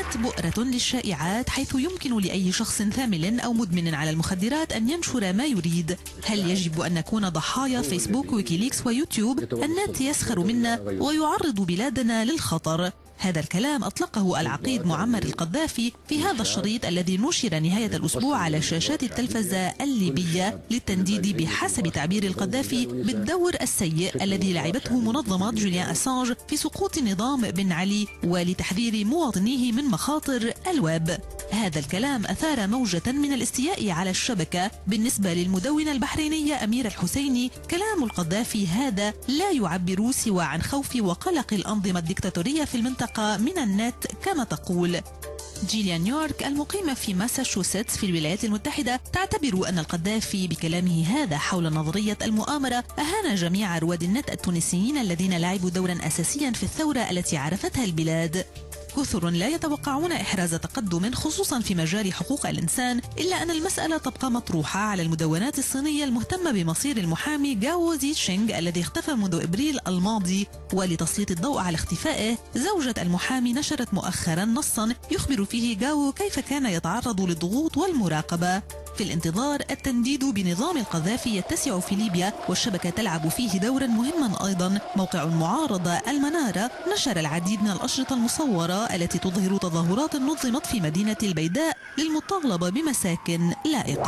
الإنترنت بؤرة للشائعات، حيث يمكن لأي شخص ثامل أو مدمن على المخدرات أن ينشر ما يريد. هل يجب أن نكون ضحايا فيسبوك ويكيليكس ويوتيوب؟ النت يسخر منا ويعرض بلادنا للخطر. هذا الكلام أطلقه العقيد معمر القذافي في هذا الشريط الذي نشر نهاية الأسبوع على شاشات التلفزة الليبية للتنديد بحسب تعبير القذافي بالدور السيء الذي لعبته منظمة جوليان أسانج في سقوط نظام بن علي ولتحذير مواطنيه من مخاطر الويب. هذا الكلام أثار موجة من الاستياء على الشبكة. بالنسبة للمدونة البحرينية أمير الحسيني، كلام القذافي هذا لا يعبر سوى عن خوف وقلق الأنظمة الدكتاتورية في المنطقة من النت كما تقول. جيليان نيورك المقيمة في ماساتشوستس في الولايات المتحدة تعتبر أن القذافي بكلامه هذا حول نظرية المؤامرة أهان جميع رواد النت التونسيين الذين لعبوا دورا أساسيا في الثورة التي عرفتها البلاد. كثر لا يتوقعون إحراز تقدم خصوصا في مجال حقوق الإنسان، إلا أن المسألة تبقى مطروحة على المدونات الصينية المهتمة بمصير المحامي جاو زيتشينغ الذي اختفى منذ إبريل الماضي. ولتسليط الضوء على اختفائه، زوجة المحامي نشرت مؤخرا نصا يخبر فيه جاو كيف كان يتعرض للضغوط والمراقبة. في الانتظار، التنديد بنظام القذافي يتسع في ليبيا والشبكة تلعب فيه دورا مهما أيضا. موقع المعارضة المنارة نشر العديد من الأشرطة المصورة التي تظهر تظاهرات نظمت في مدينة البيداء للمطالبة بمساكن لائقة.